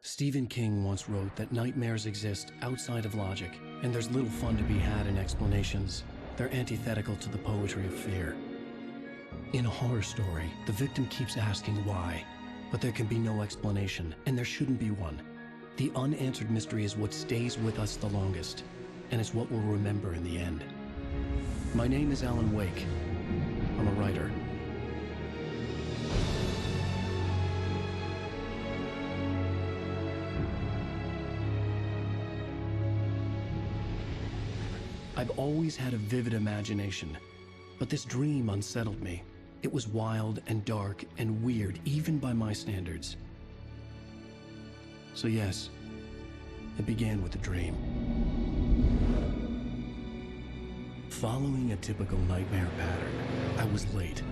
Stephen King once wrote that nightmares exist outside of logic, and there's little fun to be had in explanations. They're antithetical to the poetry of fear. In a horror story, the victim keeps asking why, but there can be no explanation, and there shouldn't be one. The unanswered mystery is what stays with us the longest, and it's what we'll remember in the end. My name is Alan Wake. I'm a writer. I've always had a vivid imagination, but this dream unsettled me. It was wild and dark and weird, even by my standards. So yes, it began with a dream. Following a typical nightmare pattern, I was late,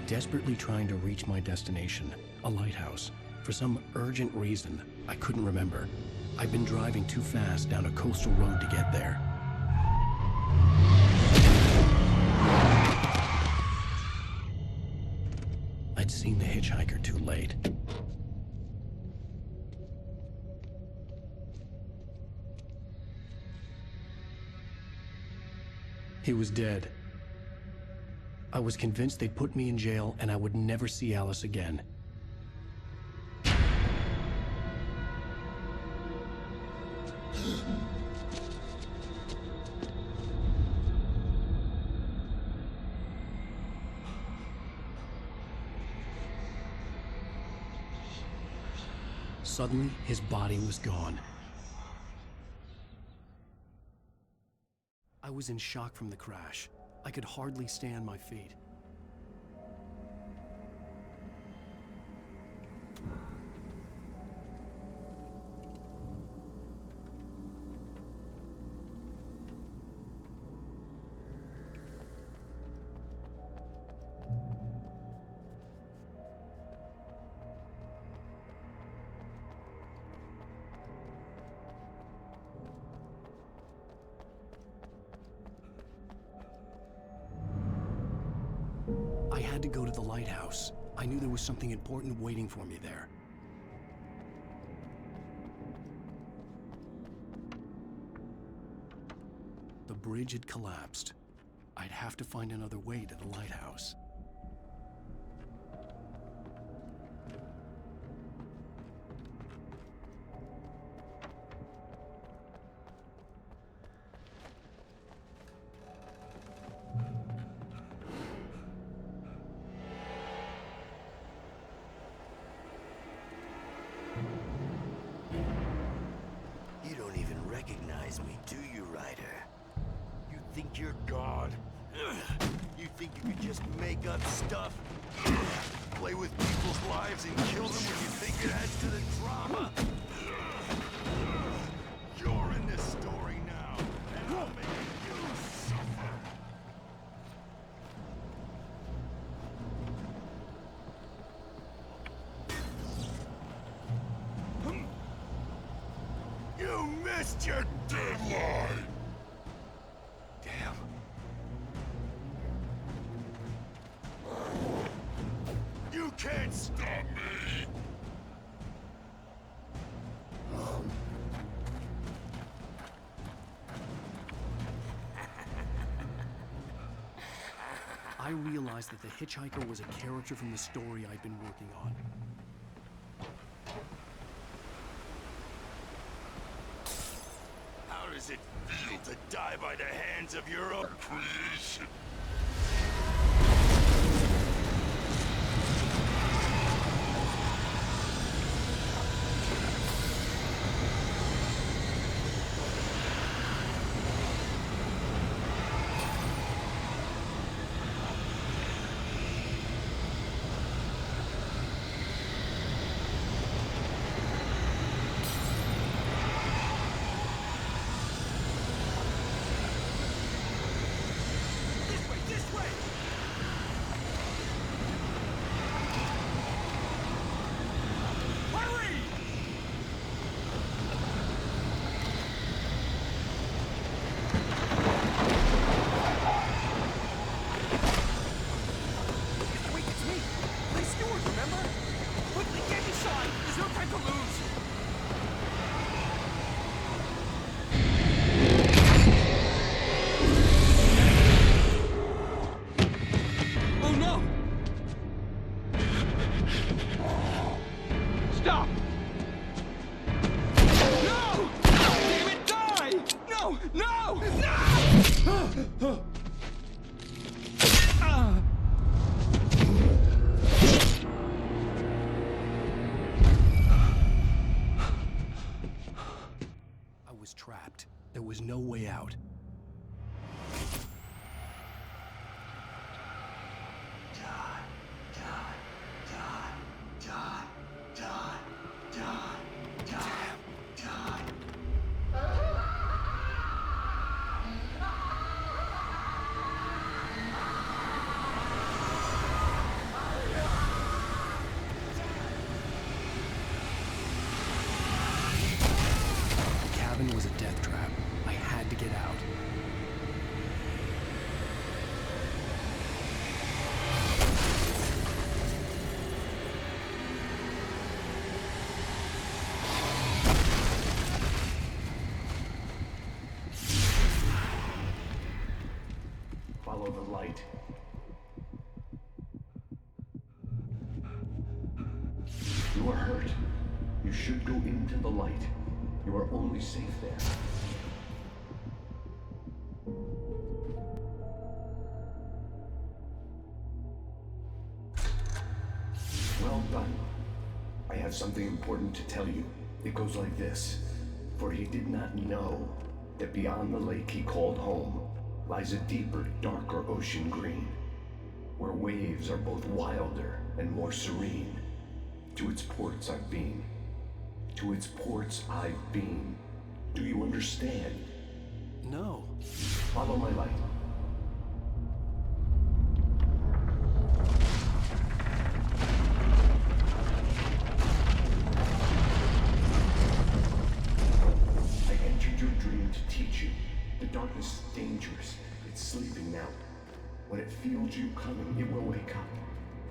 desperately trying to reach my destination, a lighthouse. For some urgent reason, I couldn't remember. I'd been driving too fast down a coastal road to get there. I'd seen the hitchhiker too late. He was dead. I was convinced they'd put me in jail and I would never see Alice again. Suddenly, his body was gone. I was in shock from the crash. I could hardly stay on my feet. I had to go to the lighthouse. I knew there was something important waiting for me there. The bridge had collapsed. I'd have to find another way to the lighthouse. You don't even recognize me, do you, Ryder? You think you're God? You think you could just make up stuff? Play with people's lives and kill them when you think it adds to the drama? You're in this story now, and I'll make you suffer. You missed your deadline! Damn. You can't stop me! I realized that the hitchhiker was a character from the story I'd been working on. How does it feel to die by the hands of your own creation? no way out. Was a death trap. I had to get out. Follow the light. You are hurt. You should go into the light. You are only safe there. Well done. I have something important to tell you. It goes like this. For he did not know that beyond the lake he called home lies a deeper, darker ocean green, where waves are both wilder and more serene. To its ports I've been. To its ports I've been. Do you understand? No. Follow my light. I entered your dream to teach you. The darkness is dangerous. It's sleeping now. When it feels you coming, it will wake up.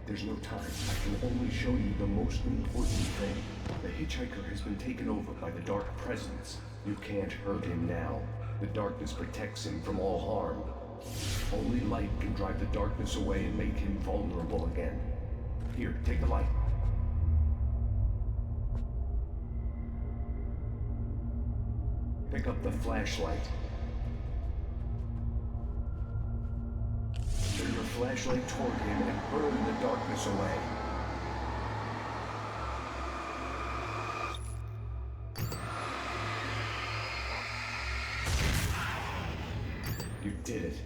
There's no time. I can only show you the most important thing. The hitchhiker has been taken over by the dark presence. You can't hurt him now. The darkness protects him from all harm. Only light can drive the darkness away and make him vulnerable again. Here, take the light. Pick up the flashlight. Turn your flashlight toward him and burn the darkness away. You did it.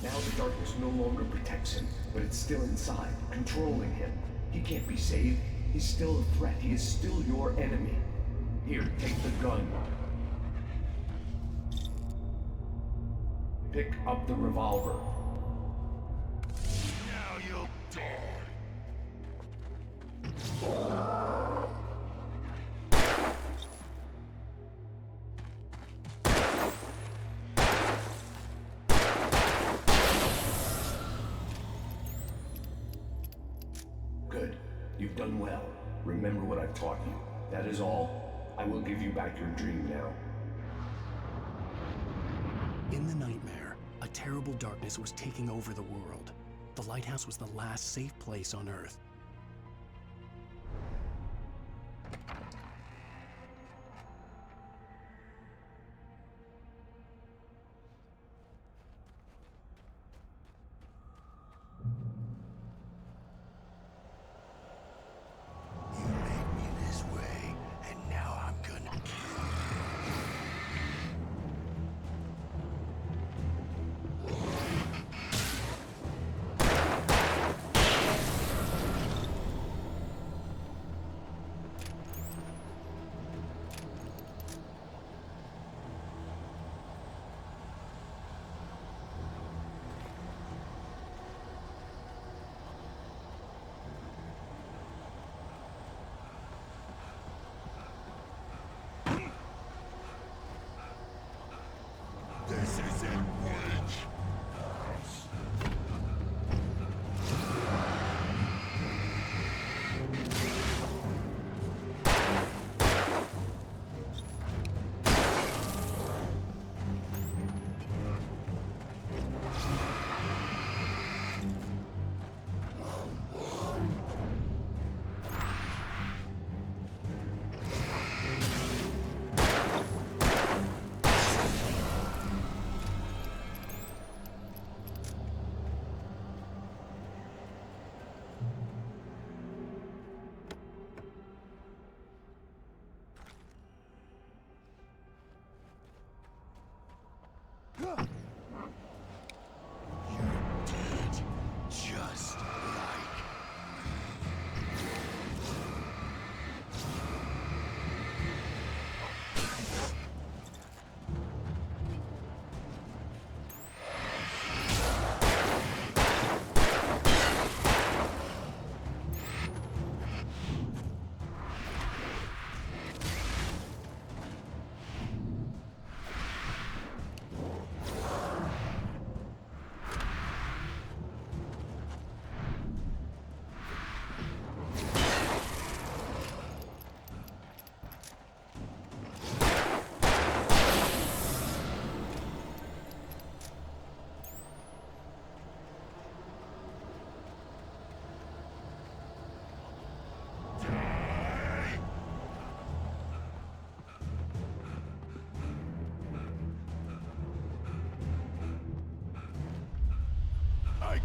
Now the darkness no longer protects him, but it's still inside, controlling him. He can't be saved. He's still a threat. He is still your enemy. Here, take the gun. Pick up the revolver. Now you'll die. Good. You've done well. Remember what I've taught you. That is all. I will give you back your dream now. In the nightmare, a terrible darkness was taking over the world. The lighthouse was the last safe place on Earth. You made me this way, and now I'm gonna kill you.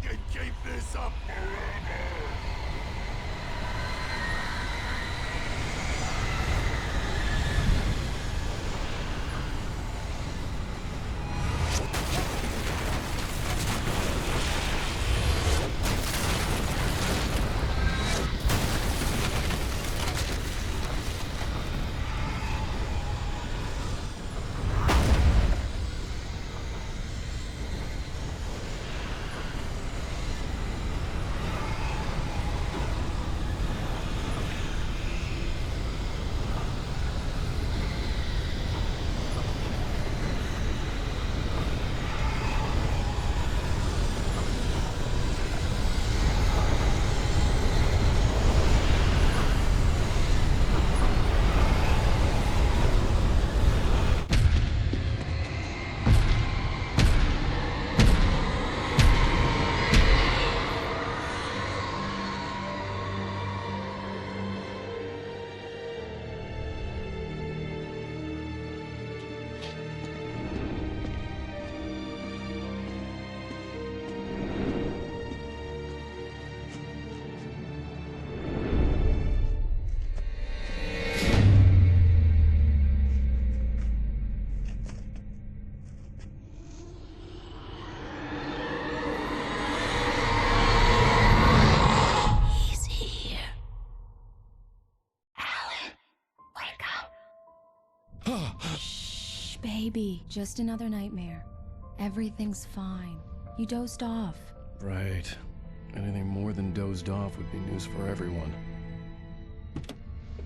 can keep this up forever! Shh, baby. Just another nightmare. Everything's fine. You dozed off. Right. Anything more than dozed off would be news for everyone.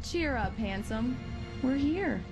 Cheer up, handsome. We're here.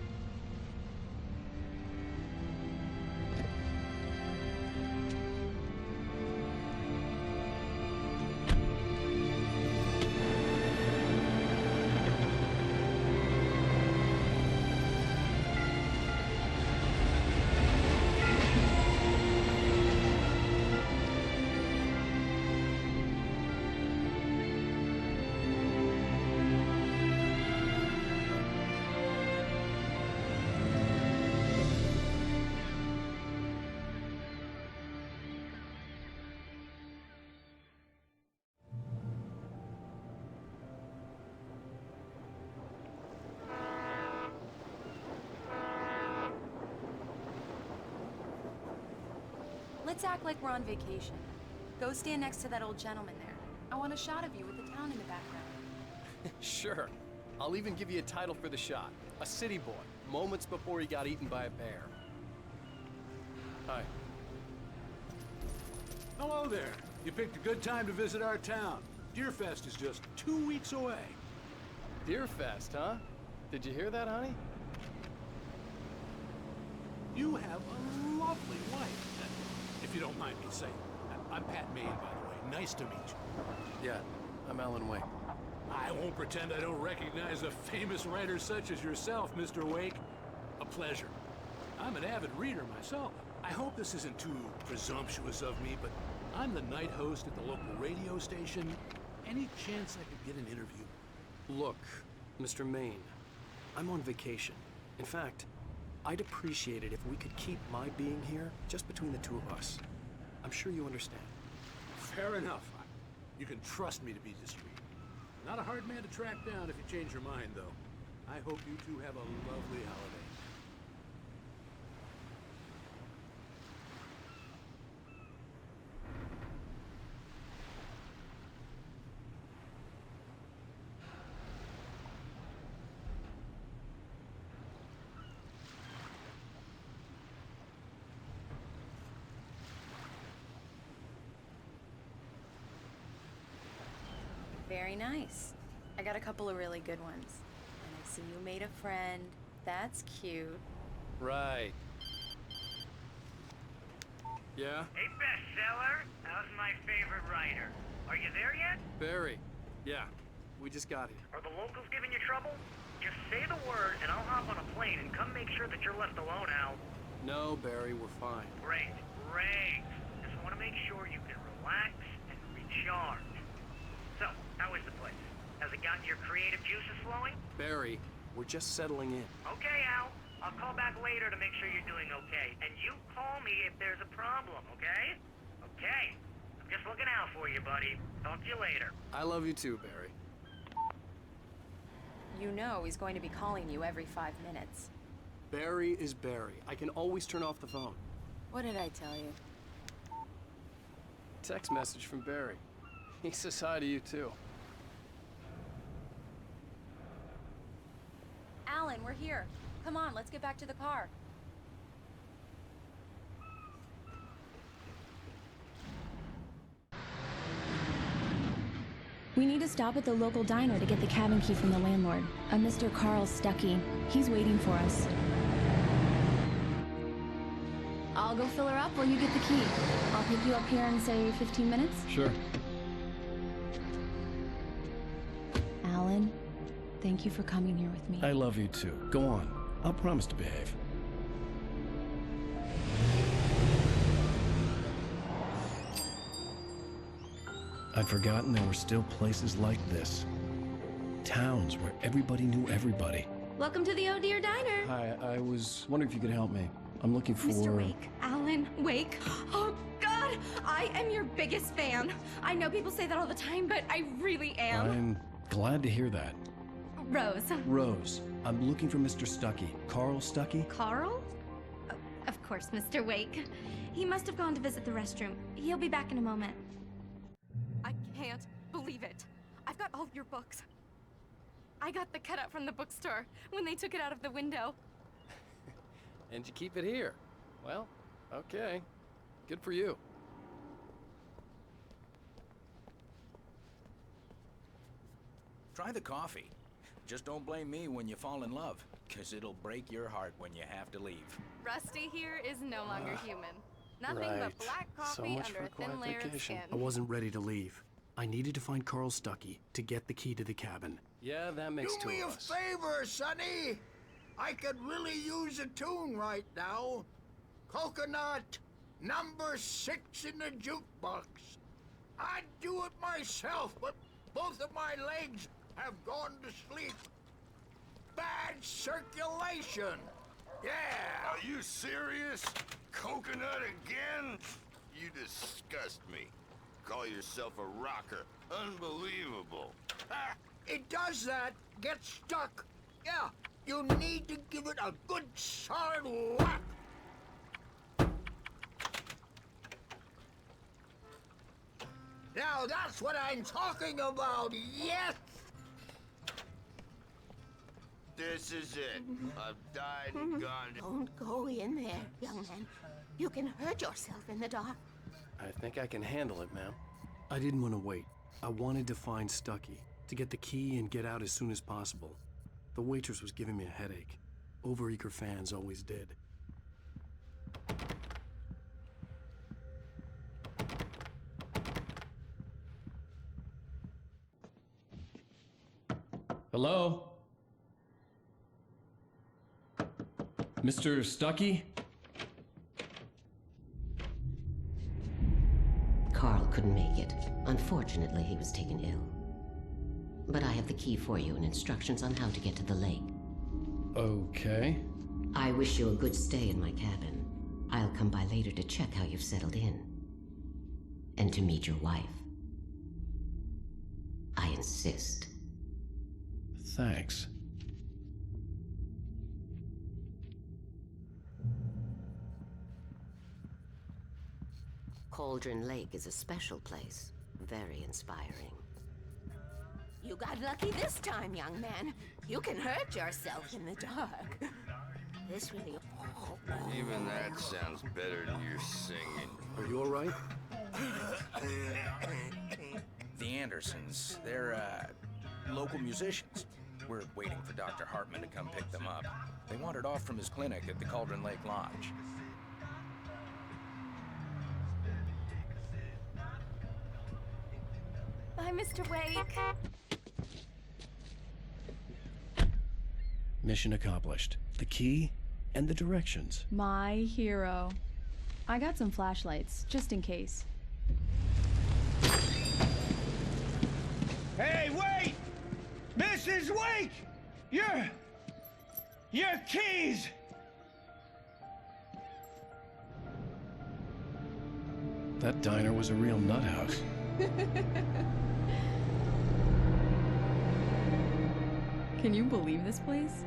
Let's act like we're on vacation. Go stand next to that old gentleman there. I want a shot of you with the town in the background. Sure. I'll even give you a title for the shot. A city boy, moments before he got eaten by a bear. Hi. Hello there. You picked a good time to visit our town. Deerfest is just 2 weeks away. Deerfest, huh? Did you hear that, honey? You have a lovely wife, if you don't mind me saying. I'm Pat Maine, by the way. Nice to meet you. Yeah, I'm Alan Wake. I won't pretend I don't recognize a famous writer such as yourself, Mr. Wake. A pleasure. I'm an avid reader myself. I hope this isn't too presumptuous of me, but I'm the night host at the local radio station. Any chance I could get an interview? Look, Mr. Maine, I'm on vacation. In fact, I'd appreciate it if we could keep my being here just between the two of us. I'm sure you understand. Fair enough. You can trust me to be discreet. Not a hard man to track down if you change your mind, though. I hope you two have a lovely holiday. Very nice. I got a couple of really good ones. And I see you made a friend. That's cute. Right. Yeah? Hey, bestseller. How's my favorite writer? Are you there yet? Barry. Yeah, we just got here. Are the locals giving you trouble? Just say the word and I'll hop on a plane and come make sure that you're left alone, Al. No, Barry, we're fine. Great, great. Just want to make sure you can relax and recharge. So, how is the place? Has it gotten your creative juices flowing? Barry, we're just settling in. Okay, Al. I'll call back later to make sure you're doing okay. And you call me if there's a problem, okay? Okay. I'm Just looking out for you, buddy. Talk to you later. I love you too, Barry. You know he's going to be calling you every 5 minutes. Barry is Barry. I can always turn off the phone. What did I tell you? Text message from Barry. He says hi to you too. Alan, we're here. Come on, let's get back to the car. We need to stop at the local diner to get the cabin key from the landlord, a Mr. Carl Stuckey. He's waiting for us. I'll go fill her up while you get the key. I'll pick you up here in, say, 15 minutes? Sure. Alan, thank you for coming here with me. I love you too. Go on. I'll promise to behave. I'd forgotten there were still places like this. Towns where everybody knew everybody. Welcome to the Oh Dear Diner. Hi, I was wondering if you could help me. I'm looking for... Mr. Wake. Alan Wake. Oh, God! I am your biggest fan. I know people say that all the time, but I really am. I'm glad to hear that. Rose. Rose, I'm looking for Mr. Stuckey. Carl Stuckey? Carl? Oh, of course, Mr. Wake. He must have gone to visit the restroom. He'll be back in a moment. I can't believe it. I've got all your books. I got the cutout from the bookstore when they took it out of the window. And you keep it here. Well, okay. Good for you. Try the coffee. Just don't blame me when you fall in love, 'cause it'll break your heart when you have to leave. Rusty here is no longer human. Nothing Right. but black So coffee much under for a a quiet thin layer of vacation. skin. I wasn't ready to leave. I needed to find Carl Stuckey to get the key to the cabin. Yeah, that makes Do two me a of us. favor, Sonny. I could really use a tune right now. Coconut, number 6 in the jukebox. I'd do it myself, but both of my legs have gone to sleep. Bad circulation. Yeah. Are you serious? Coconut again? You disgust me. Call yourself a rocker. Unbelievable. Ah, it does that. Get stuck. Yeah, you need to give it a good solid whack. Now that's what I'm talking about, yes! This is it. I've died and gone. Don't go in there, young man. You can hurt yourself in the dark. I think I can handle it, ma'am. I didn't want to wait. I wanted to find Stuckey, to get the key and get out as soon as possible. The waitress was giving me a headache. Overeager fans always did. Hello? Mr. Stuckey? Carl couldn't make it. Unfortunately, he was taken ill. But I have the key for you and instructions on how to get to the lake. Okay. I wish you a good stay in my cabin. I'll come by later to check how you've settled in. And to meet your wife. I insist. Thanks. Cauldron Lake is a special place. Very inspiring. You got lucky this time, young man. You can hurt yourself in the dark. This really... Even that sounds better than your singing. Are you all right? The Andersons, they're, local musicians. We're waiting for Dr. Hartman to come pick them up. They wandered off from his clinic at the Cauldron Lake Lodge. Bye, Mr. Wake. Mission accomplished. The key and the directions. My hero. I got some flashlights, just in case. Hey, wait! Mrs. Wake! Your keys! That diner was a real nut house. Can you believe this place?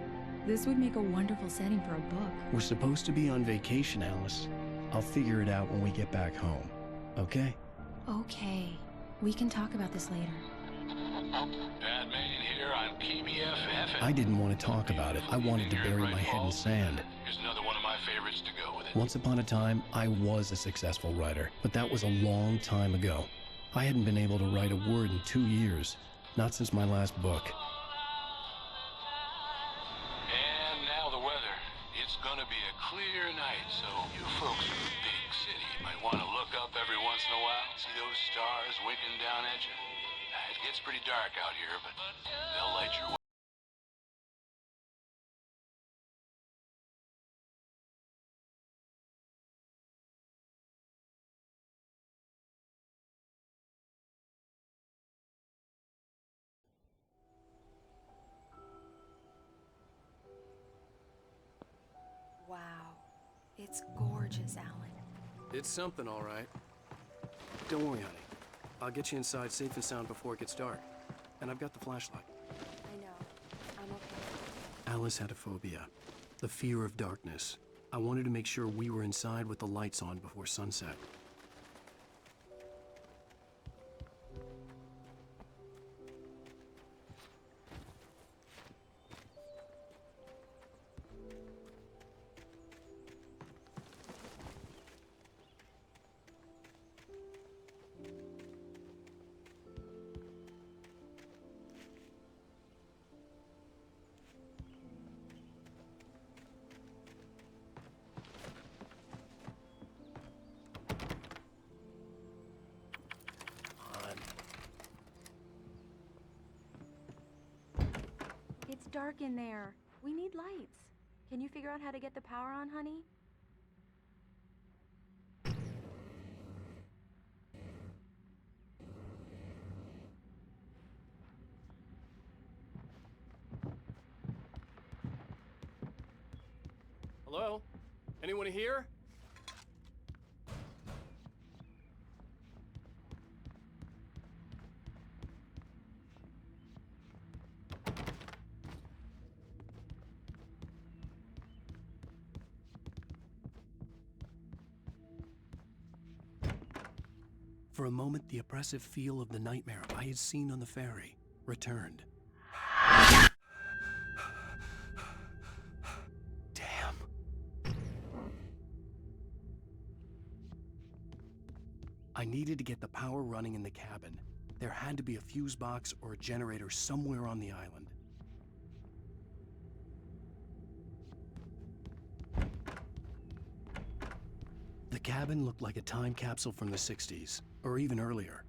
This would make a wonderful setting for a book. We're supposed to be on vacation, Alice. I'll figure it out when we get back home, okay? Okay. We can talk about this later. Batman here on PBF. I didn't want to talk about it. I wanted to bury my head in sand. Here's another one of my favorites to go with it. Once upon a time, I was a successful writer, but that was a long time ago. I hadn't been able to write a word in 2 years, not since my last book. And now the weather. It's gonna be a clear night, so you folks in the big city might want to look up every once in a while, see those stars winking down at you. It gets pretty dark out here, but they'll light your way. Wow. It's gorgeous, Alan. It's something, all right. Don't worry, honey. I'll get you inside safe and sound before it gets dark. And I've got the flashlight. I know. I'm okay. Alice had a phobia. The fear of darkness. I wanted to make sure we were inside with the lights on before sunset. It's dark in there. We need lights. Can you figure out how to get the power on, honey? Hello? Anyone here? For a moment, the oppressive feel of the nightmare I had seen on the ferry returned. Damn. I needed to get the power running in the cabin. There had to be a fuse box or a generator somewhere on the island. The cabin looked like a time capsule from the 60s, or even earlier.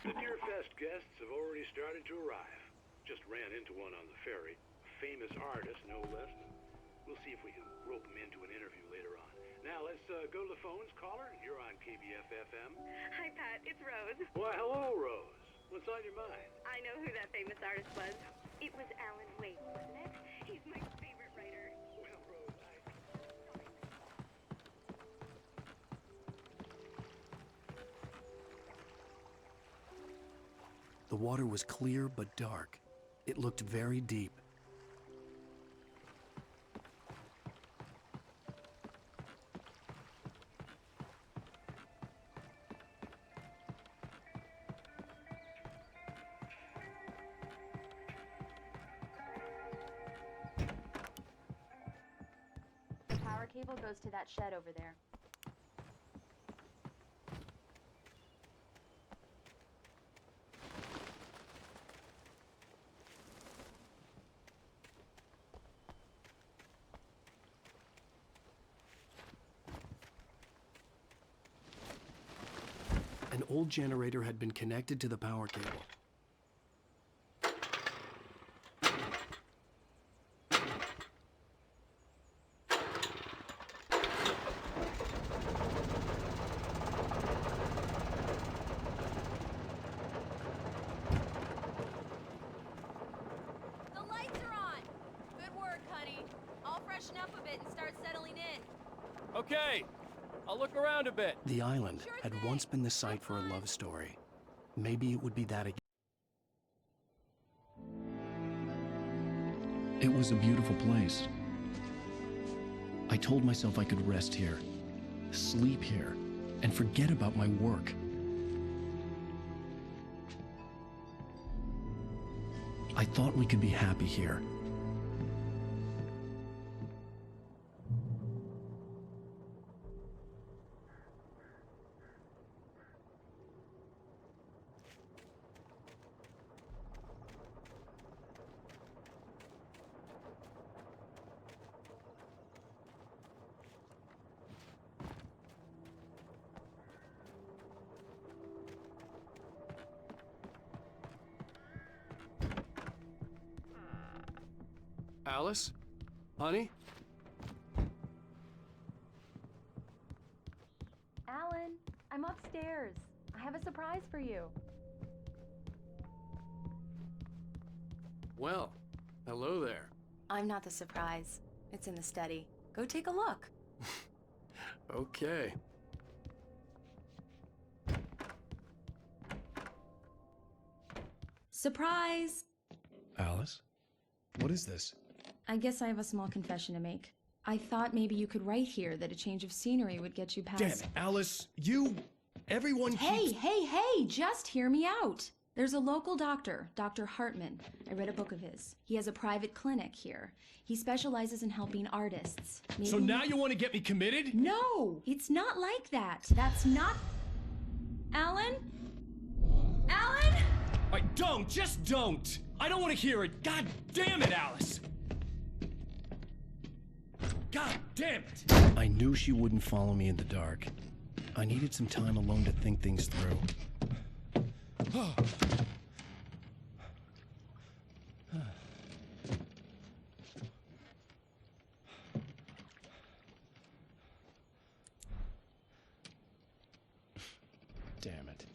Deerfest guests have already started to arrive. Just ran into one on the ferry. A famous artist, no less. We'll see if we can rope him into an interview later on. Now, let's go to the phones. Caller, you're on KBF-FM. Hi, Pat. It's Rose. Why, hello, Rose. What's on your mind? I know who that famous artist was. It was Alan Wake, wasn't it? He's my favorite writer. Well, Rose, The water was clear but dark. It looked very deep. The power cable goes to that shed over there. An old generator had been connected to the power cable. The lights are on! Good work, honey. I'll freshen up a bit and start settling in. Okay, I'll look around a bit. The island had once been the site for a love story. Maybe it would be that again. It was a beautiful place. I told myself I could rest here, sleep here, and forget about my work. I thought we could be happy here. Alice? Honey? Alan, I'm upstairs. I have a surprise for you. Well, hello there. I'm not the surprise. It's in the study. Go take a look. Okay. Surprise! Alice? What is this? I guess I have a small confession to make. I thought maybe you could write here that a change of scenery would get you past— Damn it, Alice, everyone keeps— Hey, just hear me out. There's a local doctor, Dr. Hartman. I read a book of his. He has a private clinic here. He specializes in helping artists. So now you want to get me committed? No, it's not like that. That's not— Alan? Alan? Just don't! I don't want to hear it! God damn it, Alice! God damn it! I knew she wouldn't follow me in the dark. I needed some time alone to think things through. Damn it.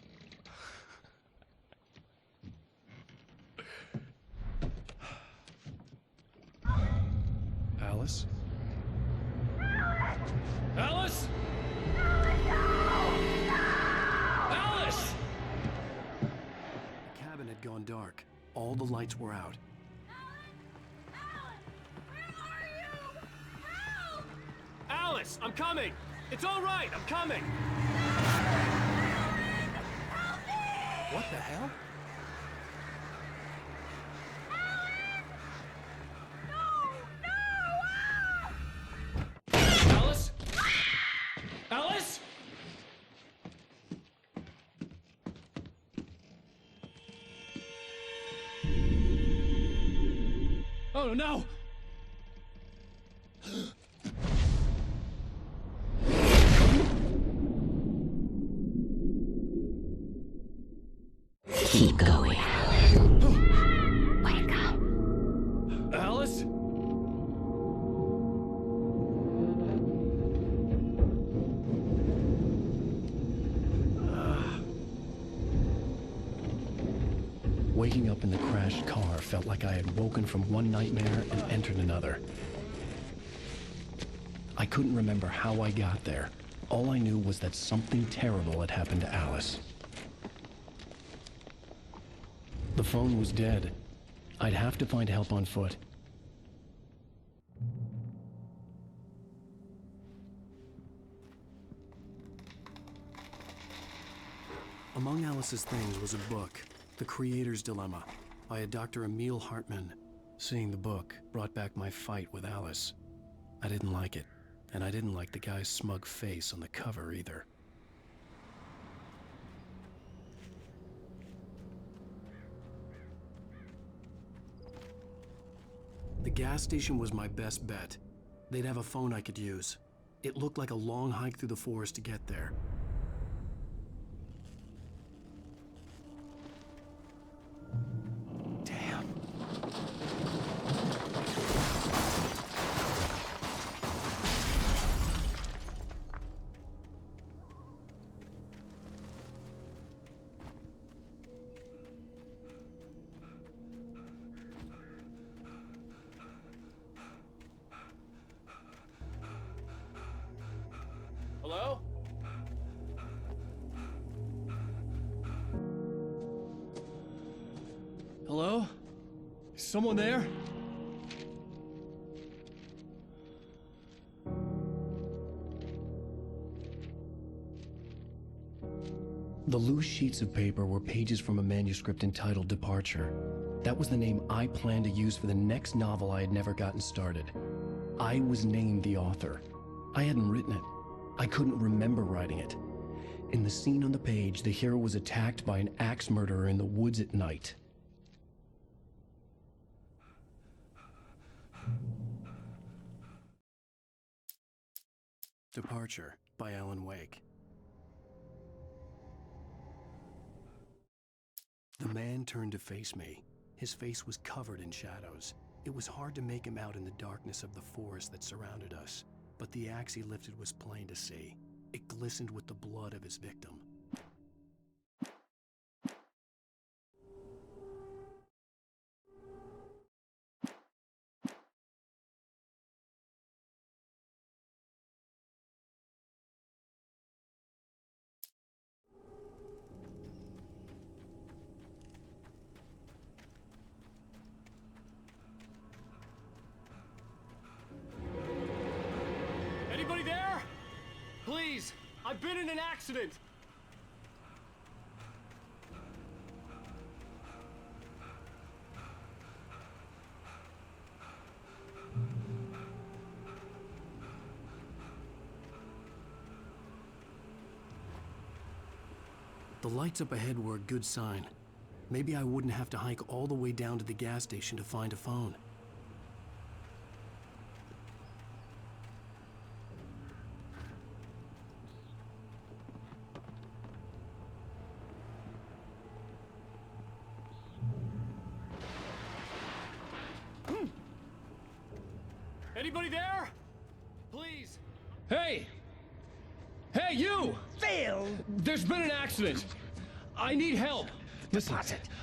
Alice? Alice? Alice! The cabin had gone dark. All the lights were out. Alice, I'm coming! It's all right, I'm coming! What the hell? Alice? Alice? Oh no! Keep going. Wake up. Alice? Waking up in the crashed car felt like I had woken from one nightmare and entered another. I couldn't remember how I got there. All I knew was that something terrible had happened to Alice. The phone was dead. I'd have to find help on foot. Among Alice's things was a book, The Creator's Dilemma, by a Dr. Emil Hartman. Seeing the book brought back my fight with Alice. I didn't like it, and I didn't like the guy's smug face on the cover either. The gas station was my best bet. They'd have a phone I could use. It looked like a long hike through the forest to get there. Hello? Hello? Is someone there? The loose sheets of paper were pages from a manuscript entitled Departure. That was the name I planned to use for the next novel I had never gotten started. I was named the author. I hadn't written it. I couldn't remember writing it. In the scene on the page, the hero was attacked by an axe murderer in the woods at night. Departure by Alan Wake. The man turned to face me. His face was covered in shadows. It was hard to make him out in the darkness of the forest that surrounded us, but the axe he lifted was plain to see. It glistened with the blood of his victim. Anybody there? Please, I've been in an accident. The lights up ahead were a good sign. Maybe I wouldn't have to hike all the way down to the gas station to find a phone. Anybody there? Please. Hey! Hey, you! Phil! There's been an accident. I need help. Listen,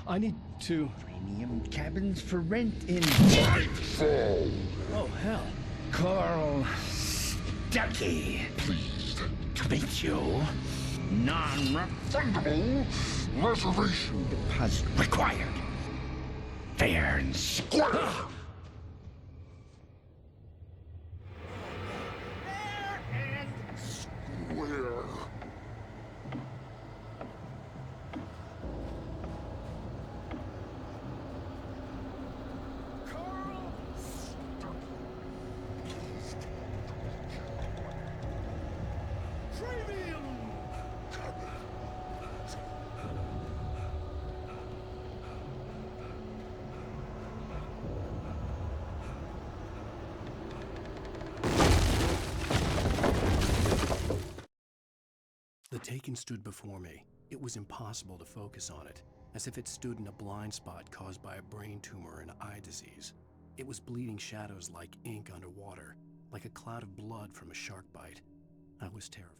I need to... Premium cabins for rent in... Nightfall! Oh, hell. Carl Stuckey. Pleased to meet you. Non-refundable reservation deposit required. Fair and square. The Taken stood before me. It was impossible to focus on it, as if it stood in a blind spot caused by a brain tumor and eye disease. It was bleeding shadows like ink underwater, like a cloud of blood from a shark bite. I was terrified.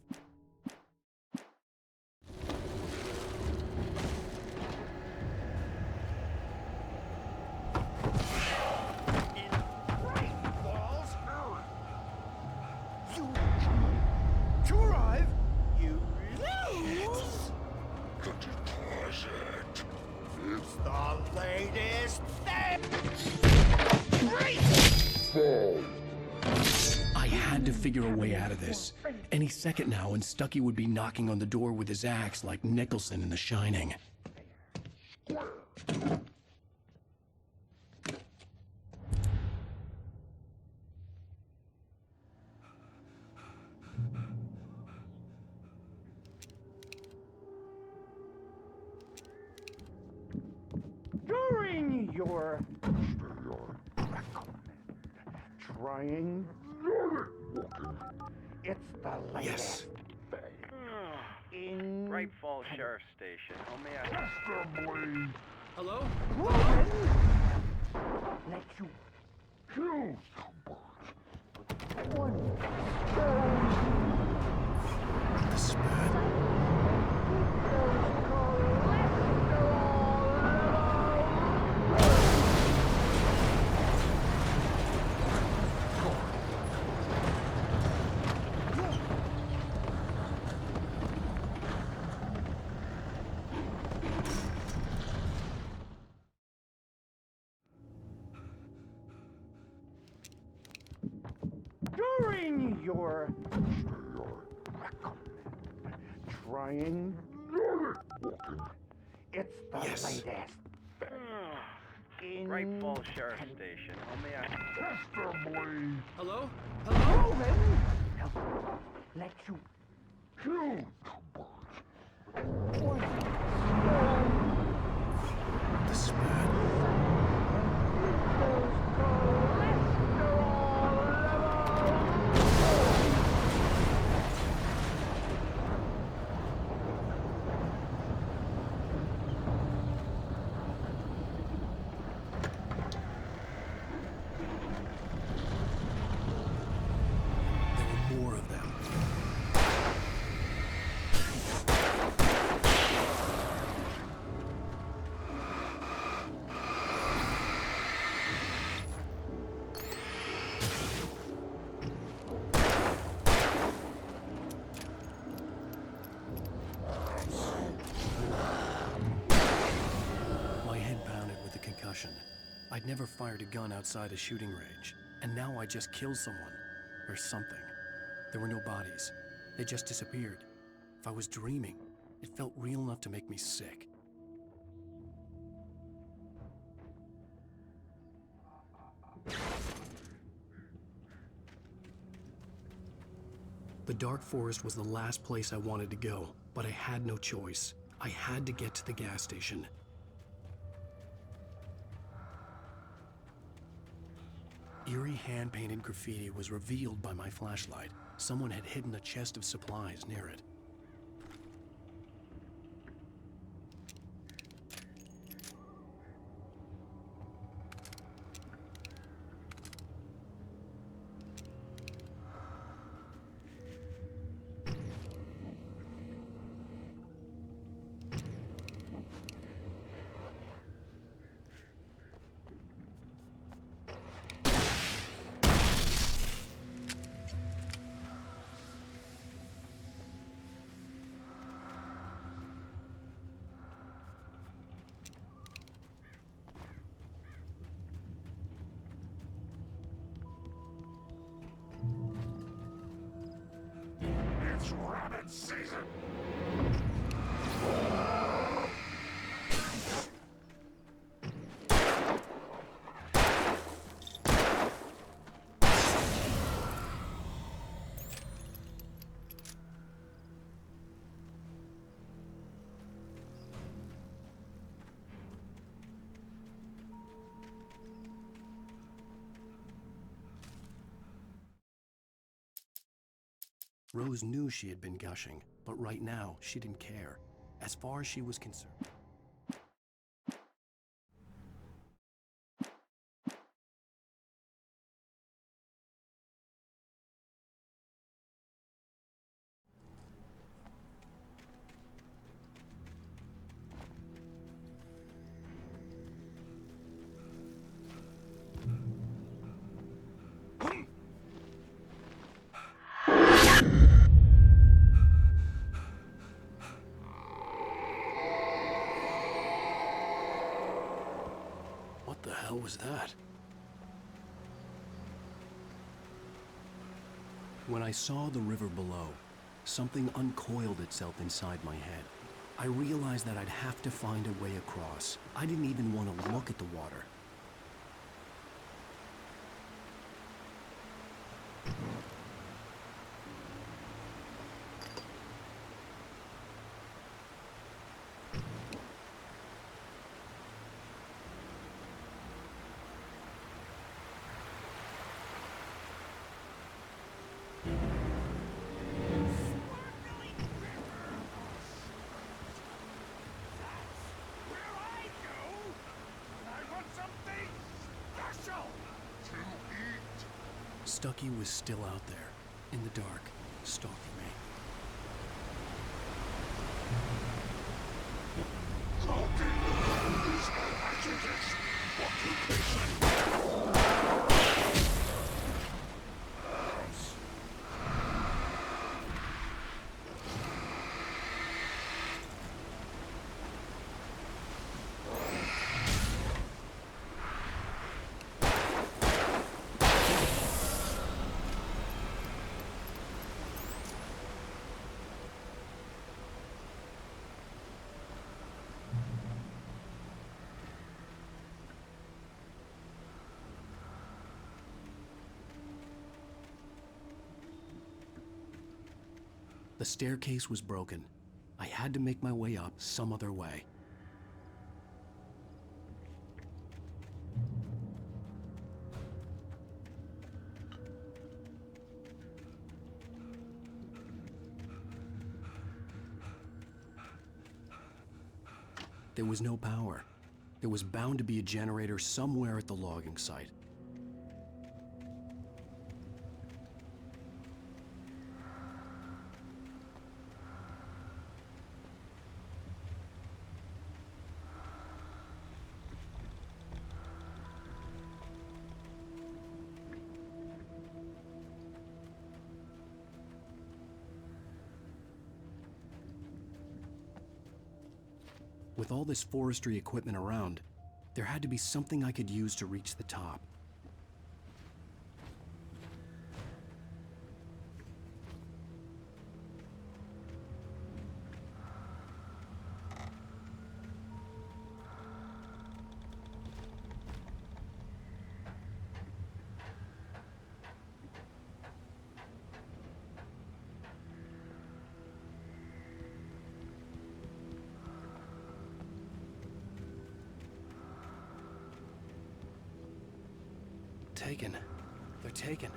To arrive, you lose! The deposit. It's the latest thing! Fall. I had to figure a way out of this. Any second now, and Stuckey would be knocking on the door with his axe like Nicholson in The Shining. During your trying, it's the latest in Great Falls Sheriff Station. How may I... Hello? Let you kill one. The spat. Bring your trying. It's the latest. Great Falls Sheriff Station. How may I... Hello? Let you kill. This is bad. There were more of them. My head pounded with the concussion. I'd never fired a gun outside a shooting range, and now I just killed someone. Or something. There were no bodies. They just disappeared. If I was dreaming, it felt real enough to make me sick. The dark forest was the last place I wanted to go, but I had no choice. I had to get to the gas station. Eerie hand-painted graffiti was revealed by my flashlight. Someone had hidden a chest of supplies near it. It's rabbit season. Rose knew she had been gushing, but right now, she didn't care. As far as she was concerned. What the hell was that? When I saw the river below, something uncoiled itself inside my head. I realized that I'd have to find a way across. I didn't even want to look at the water. Stucky was still out there, in the dark, stalking me. The staircase was broken. I had to make my way up some other way. There was no power. There was bound to be a generator somewhere at the logging site. With all this forestry equipment around, there had to be something I could use to reach the top. Taken. They're taken.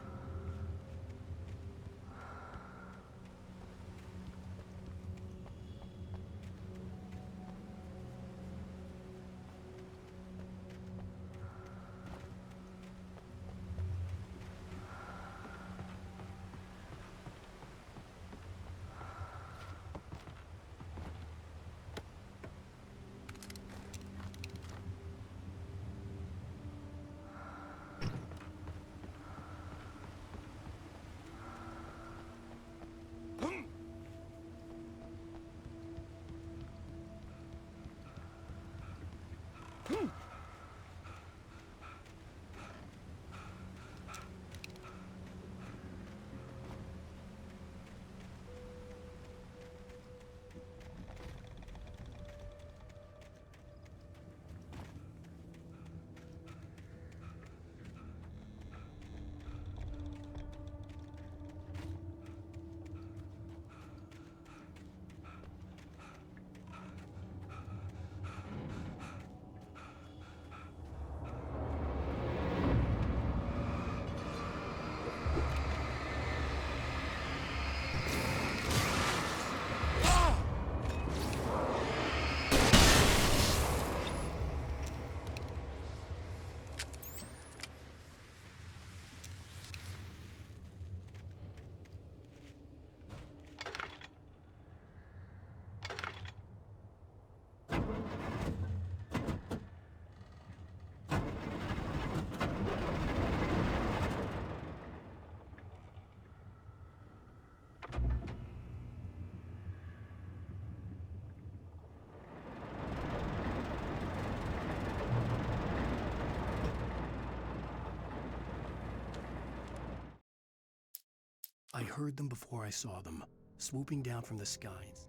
I heard them before I saw them, swooping down from the skies.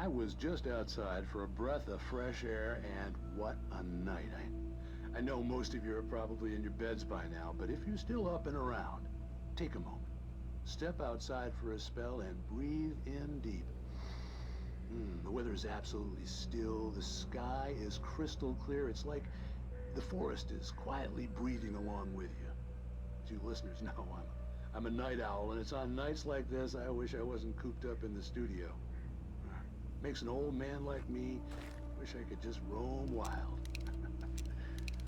I was just outside for a breath of fresh air, and what a night. I know most of you are probably in your beds by now, but if you're still up and around, take a moment. Step outside for a spell and breathe in deep. The weather is absolutely still. The sky is crystal clear. It's like the forest is quietly breathing along with you. As you listeners know, I'm a night owl, and it's on nights like this I wish I wasn't cooped up in the studio. Makes an old man like me wish I could just roam wild.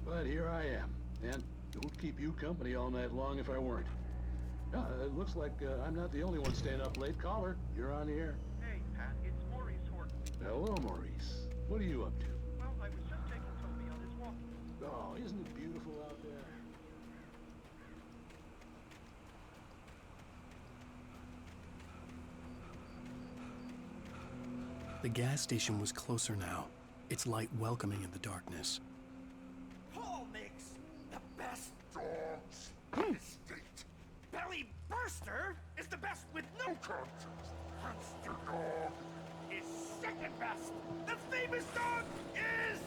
But here I am, and it would keep you company all night long if I weren't. It looks like I'm not the only one staying up late. Caller, you're on the air. Hey, Pat, it's Maurice Horton. Hello, Maurice. What are you up to? Well, I was just taking Toby on his walk. Oh, isn't it beautiful out there? The gas station was closer now, its light welcoming in the darkness. Paul makes the best dogs in the state. Belly Burster is the best with no contest. Monster Dog is second best. The famous dog is...